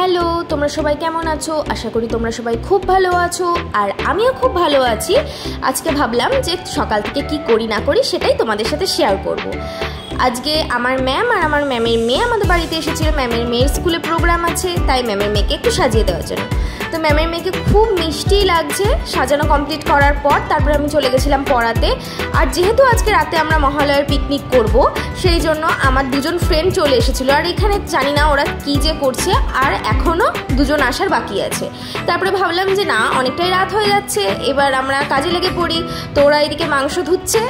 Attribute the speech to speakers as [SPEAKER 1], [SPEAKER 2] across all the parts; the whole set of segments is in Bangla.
[SPEAKER 1] হ্যালো, তোমরা সবাই কেমন আছো? আশা করি তোমরা সবাই খুব ভালো আছো, আর আমিও খুব ভালো আছি। আজকে ভাবলাম যে সকাল থেকে কি করি না করি সেটাই তোমাদের সাথে শেয়ার করব। আজকে আমার ম্যাম আর আমার ম্যামের মেয়ে আমাদের বাড়িতে এসেছিল। ম্যামের মেয়ের স্কুলে প্রোগ্রাম আছে, তাই ম্যামের মেয়েকে একটু সাজিয়ে দেওয়ার জন্য। তো ম্যামের মেয়েকে খুব মিষ্টি লাগছে সাজানো কমপ্লিট করার পর। তারপরে আমি চলে গেছিলাম পড়াতে। আর যেহেতু আজকে রাতে আমরা মহালয়ার পিকনিক করব, সেই জন্য আমার দুজন ফ্রেন্ড চলে এসেছিলো। আর এখানে জানি না ওরা কী যে করছে, আর এখনও দুজন আসার বাকি আছে। তারপরে ভাবলাম যে না, অনেকটাই রাত হয়ে যাচ্ছে, এবার আমরা কাজে লেগে পড়ি। তো ওরা এদিকে মাংস ধুচ্ছে,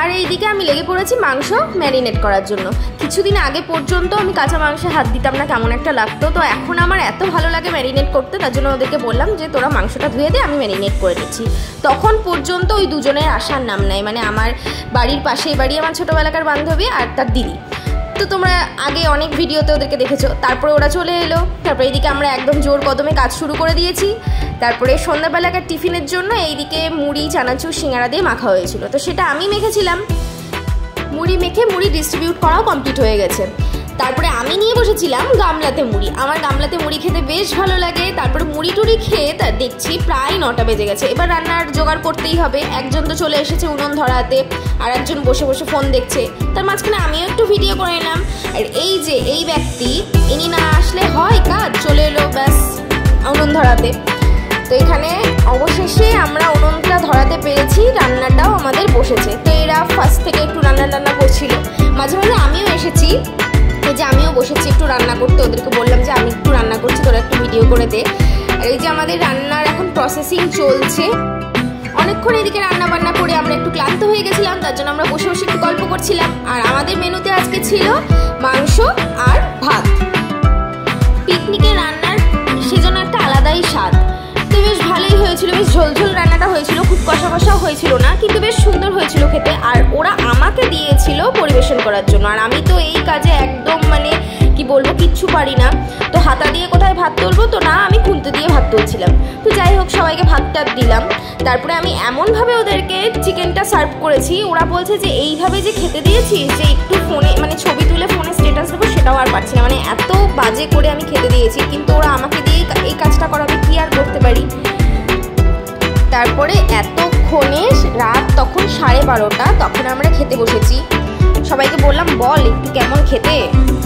[SPEAKER 1] আর এইদিকে আমি লেগে পড়েছি মাংস ম্যারিনেট করার জন্য। কিছুদিন আগে পর্যন্ত আমি কাঁচা মাংসে হাত দিতাম না, কেমন একটা লাগতো। তো এখন আমার এত ভালো লাগে ম্যারিনেট করতে, তার জন্য ওদেরকে বললাম যে তোরা মাংসটা ধুয়ে দে, আমি ম্যারিনেট করে নিচ্ছি। তখন পর্যন্ত ওই দুজনের আসার নাম নাই। মানে আমার বাড়ির পাশেই বাড়ি আমার ছোটোবেলাকার বান্ধবী আর তার দিদি। তো তোমরা আগে অনেক ভিডিওতে ওদেরকে দেখেছো। তারপরে ওরা চলে এলো। তারপরে এইদিকে আমরা একদম জোর কদমে কাজ শুরু করে দিয়েছি। তারপরে সন্ধ্যাবেলাকার টিফিনের জন্য এইদিকে মুড়ি, চানাচুর, সিঙ্গারা দিয়ে মাখা হয়েছিল। তো সেটা আমি মেখেছিলাম। মুড়ি মেখে মুড়ি ডিস্ট্রিবিউট করাও কমপ্লিট হয়ে গেছে। তারপরে আমি নিয়ে বসেছিলাম গামলাতে মুড়ি। আমার গামলাতে মুড়ি খেতে বেশ ভালো লাগে। তারপরে মুড়ি টুড়ি খেয়ে তার দেখছি প্রায় 9টা বেজে গেছে। এবার রান্নার জোগাড় করতেই হবে। একজন তো চলে এসেছে উনুন ধরাতে, আর একজন বসে বসে ফোন দেখছে। তার মাঝখানে আমিও একটু ভিডিও করে নিলাম। আর এই যে এই ব্যক্তি, ইনি না আসলে হয় কাজ, চলে এলো ব্যাস উনুন ধরাতে। তো এখানে অবশেষে আমরা উনুনটা ধরাতে পেরেছি, রান্নাটাও আমাদের বসেছে। তো এরা ফার্স্ট থেকে একটু রান্না করছিল। মাঝে মাঝে আমিও এসেছি, এই যে আমিও বসেছি একটু রান্না করতে। ওদেরকে বললাম যে আমি একটু রান্না করছি, তোরা একটু ভিডিও করে দে। আর এই যে আমাদের রান্নার এখন প্রসেসিং চলছে। অনেকক্ষণ এদিকে রান্না বান্না করে আমরা একটু ক্লান্ত হয়ে গেছিলাম, তার জন্য আমরা বসে বসে একটু গল্প করছিলাম। আর আমাদের মেনুতে আজকে ছিল মাংস আর ভাত। পিকনিকের রান্নার সেজন্য একটা আলাদাই স্বাদ। তো বেশ ভালোই হয়েছিল, বেশ ঝোলঝোল রান্নাটা হয়েছিল, খুব কষা কষাও হয়েছিল না, কিন্তু বেশ সুন্দর হয়েছিল খেতে। আর ওরা আমাকে দিয়েছিল পরিবেশন করার জন্য। আর আমি তো এই কাজে একদম মানে কি বলবো, কিচ্ছু পারি না। তো হাতা দিয়ে কোথায় ভাত তুলবো, তো না, আমি খুন্তি দিয়ে ভাত তুলছিলাম। তো যাই হোক, সবাইকে ভাতটা দিলাম। তারপরে আমি এমনভাবে ওদেরকে চিকেনটা সার্ভ করেছি, ওরা বলছে যে এইভাবে যে খেতে দিয়েছি, যে একটু ফোনে মানে ছবি তুলে ফোনে স্ট্যাটাস দেবো, সেটাও আর পারছি না। মানে এত বাজে করে আমি খেতে দিয়েছি, কিন্তু ওরা আমাকে দিয়ে এই কাজটা করাবে, কি আর করতে পারি। তারপরে এতক্ষণে রাত তখন 12:30, তখন আমরা খেতে বসেছি। সবাইকে বললাম বল একটু কেমন খেতে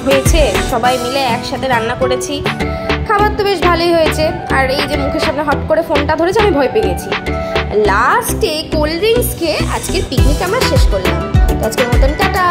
[SPEAKER 1] হয়েছে। সবাই মিলে একসাথে রান্না করেছি। খাবার তো বেশ ভালোই হয়েছে। আর এই যে মুখের সামনে হট করে ফোনটা ধরেছে, আমি ভয় পেয়ে গেছি। লাস্টে কোল্ড ড্রিঙ্কস খেয়ে আজকের পিকনিক আমরা শেষ করলাম। তো আজকের মতন টাটা।